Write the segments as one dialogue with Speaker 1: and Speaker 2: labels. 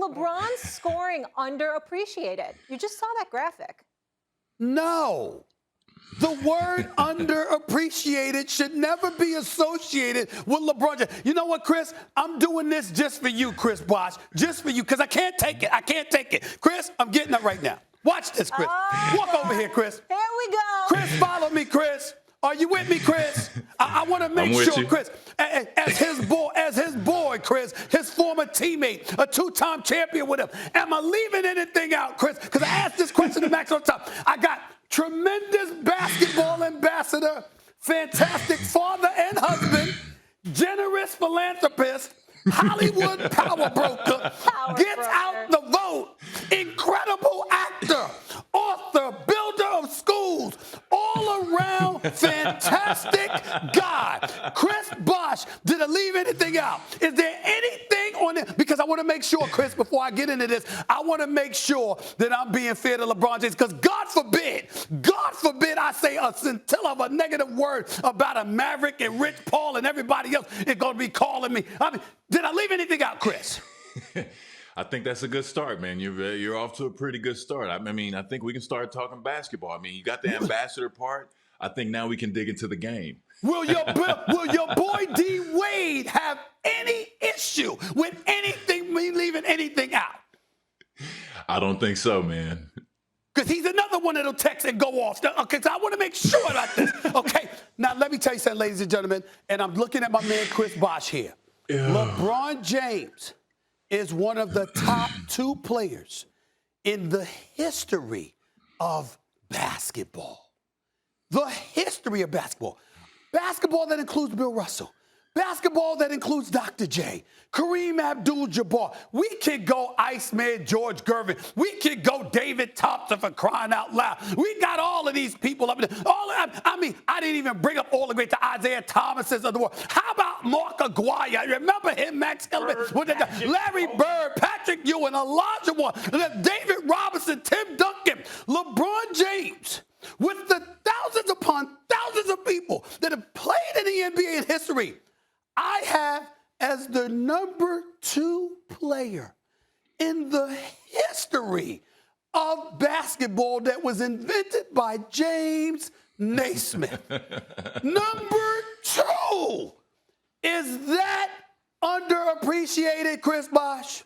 Speaker 1: LeBron's scoring underappreciated? You just saw that graphic.
Speaker 2: No. The word underappreciated should never be associated with LeBron James. You know what, Chris? I'm doing this just for you, Chris Bosh. Just for you, because I can't take it. I can't take it. Chris, I'm getting up right now. Watch this, Chris. Walk over here, Chris.
Speaker 1: Here we go.
Speaker 2: Chris, follow me, Chris. Are you with me, Chris? I want to make sure, Chris, as his boy, Chris, his former teammate, a two-time champion with him. Am I leaving anything out, Chris? Because I asked this question to Max on top. I got tremendous basketball ambassador, fantastic father and husband, generous philanthropist, Hollywood power broker, gets out the vote, incredible actor, author, builder of schools, all around fantastic guy. Chris Bosh, did I leave anything out? Is there anything on it? Because I want to make sure, Chris, before I get into this, I want to make sure that I'm being fair to LeBron James, because God forbid I say a scintilla of a negative word about a Maverick and Rich Paul and everybody else is going to be calling me. I mean, did I leave anything out, Chris?
Speaker 3: I think that's a good start, man. You're off to a pretty good start. I mean, I think we can start talking basketball. I mean, you got the ambassador part. I think now we can dig into the game.
Speaker 2: Will your boy D Wade have any issue with me leaving anything out?
Speaker 3: I don't think so, man.
Speaker 2: Because he's another one that'll text and go off. Okay, so I want to make sure about this. Okay, now let me tell you something, ladies and gentlemen, and I'm looking at my man Chris Bosh here. LeBron James is one of the top two players in the history of basketball. The history of basketball. Basketball that includes Bill Russell. Basketball that includes Dr. J, Kareem Abdul-Jabbar. We could go Iceman George Gervin. We could go David Thompson, for crying out loud. We got all of these people up there. I didn't even bring up all the way to Isaiah Thomas's of the world. How about Mark Aguirre? Remember him, Max Kellerman? Larry Bird, Patrick Ewing, Elijah Moore, David Robinson, Tim Duncan, LeBron James. With the thousands upon thousands of people that have played in the NBA in history, I have as the number 2 player in the history of basketball that was invented by James Naismith. Number 2. Is that underappreciated, Chris Bosh?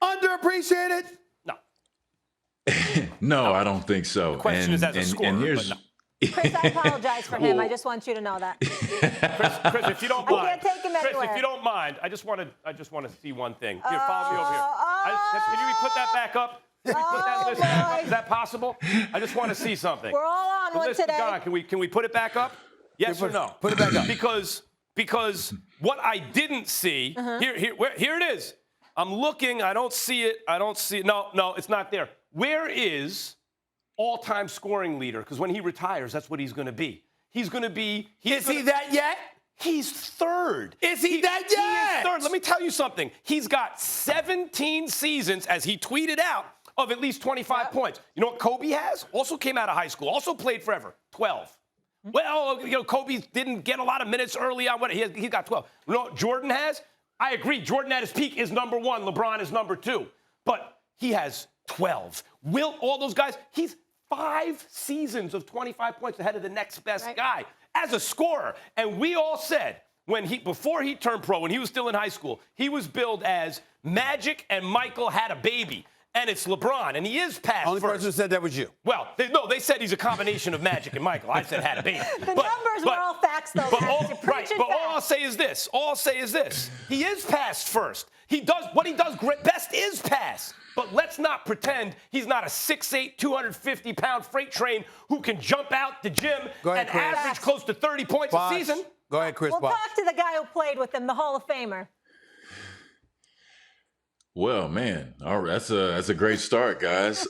Speaker 2: Underappreciated?
Speaker 3: No, I don't think so.
Speaker 4: The question is as a scorer, but no.
Speaker 1: Chris, I apologize for him. I just want you to know that.
Speaker 4: Chris, if you don't mind,
Speaker 1: I can't take him anywhere.
Speaker 4: Chris, if you don't mind, I just want to see one thing. Here, follow me over here. Can you put that back up? Can we put that list back up? Is that possible? I just want to see something.
Speaker 1: We're all on one today.
Speaker 4: God, can we put it back up? Yes or no?
Speaker 2: Put it back up.
Speaker 4: Because what I didn't see here it is. I'm looking. I don't see it. No, it's not there. Where is all-time scoring leader? Because when he retires, that's what he's going to be. He's going to be.
Speaker 2: Is he that yet?
Speaker 4: He's third.
Speaker 2: Is he that yet?
Speaker 4: He is third. Let me tell you something. He's got 17 seasons, as he tweeted out, of at least 25 points. You know what Kobe has? Also came out of high school. Also played forever. 12. Well, Kobe didn't get a lot of minutes early on. He got 12. You know what Jordan has? I agree. Jordan at his peak is number 1. LeBron is number 2. But he has 12. Wilt, all those guys, he's 5 seasons of 25 points ahead of the next best guy as a scorer. And we all said before he turned pro, when he was still in high school, he was billed as Magic and Michael had a baby. And it's LeBron, and he is past
Speaker 2: Only person who said that was you.
Speaker 4: Well, they said he's a combination of Magic and Michael. I said had a baby.
Speaker 1: The numbers were all facts, though.
Speaker 4: But all I'll say is this. He is past first. What he does best is pass. But let's not pretend he's not a 6'8", 250-pound freight train who can jump out the gym and average close to 30 points a season.
Speaker 2: Go ahead, Chris.
Speaker 1: We'll talk to the guy who played with him, the Hall of Famer.
Speaker 3: Well, man, all right, that's a great start, guys.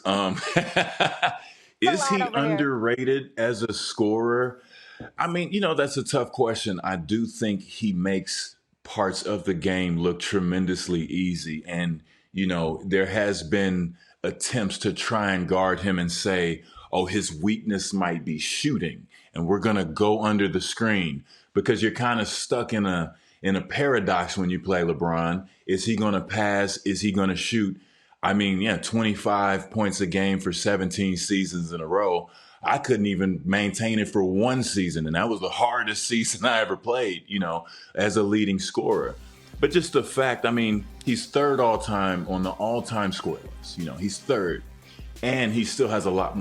Speaker 3: Is he underrated as a scorer? I mean, that's a tough question. I do think he makes parts of the game look tremendously easy. And, there has been attempts to try and guard him and say, oh, his weakness might be shooting, and we're going to go under the screen, because you're kind of stuck in a in a paradox when you play LeBron. Is he going to pass? Is he going to shoot? I mean, yeah, 25 points a game for 17 seasons in a row. I couldn't even maintain it for one season, and that was the hardest season I ever played, as a leading scorer. But just the fact, I mean, he's third all-time on the all-time score list. He's third, and he still has a lot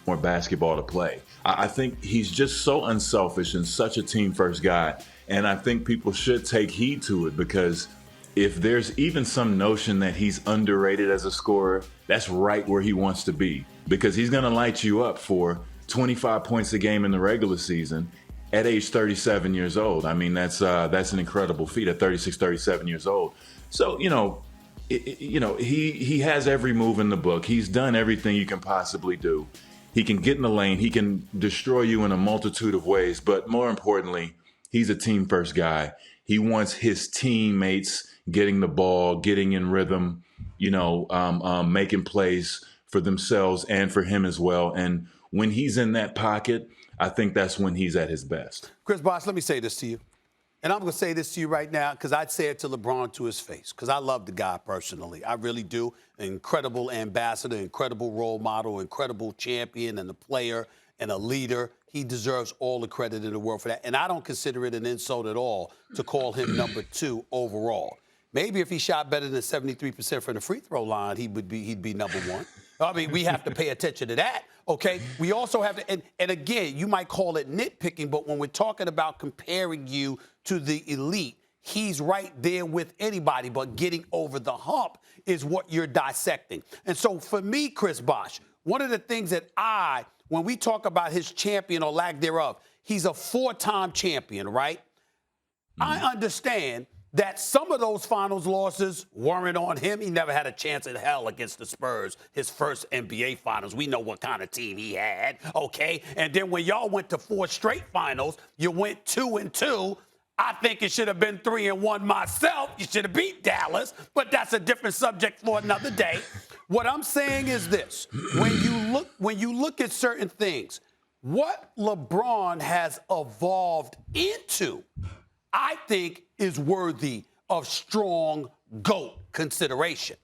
Speaker 3: more basketball to play. I think he's just so unselfish and such a team-first guy, and I think people should take heed to it, because if there's even some notion that he's underrated as a scorer, that's right where he wants to be, because he's going to light you up for 25 points a game in the regular season at age 37 years old. I mean, that's an incredible feat at 36, 37 years old. So, he has every move in the book. He's done everything you can possibly do. He can get in the lane. He can destroy you in a multitude of ways. But more importantly, he's a team-first guy. He wants his teammates getting the ball, getting in rhythm, making plays for themselves and for him as well. And when he's in that pocket, I think that's when he's at his best.
Speaker 2: Chris Bosh, let me say this to you. And I'm going to say this to you right now because I'd say it to LeBron to his face, because I love the guy personally. I really do. An incredible ambassador, incredible role model, incredible champion and a player and a leader. He deserves all the credit in the world for that. And I don't consider it an insult at all to call him number 2 overall. Maybe if he shot better than 73% from the free throw line, he'd be number 1. I mean, we have to pay attention to that, okay? We also have to, and again, you might call it nitpicking, but when we're talking about comparing you to the elite, he's right there with anybody, but getting over the hump is what you're dissecting. And so for me, Chris Bosh, one of the things that when we talk about his champion or lack thereof, he's a 4-time champion, right? I understand that some of those finals losses weren't on him. He never had a chance in hell against the Spurs, his first NBA finals. We know what kind of team he had, okay? And then when y'all went to 4 straight finals, you went 2-2. I think it should have been 3-1 myself. You should have beat Dallas, but that's a different subject for another day. What I'm saying is this. When you look at certain things, what LeBron has evolved into, I think, is worthy of strong GOAT consideration.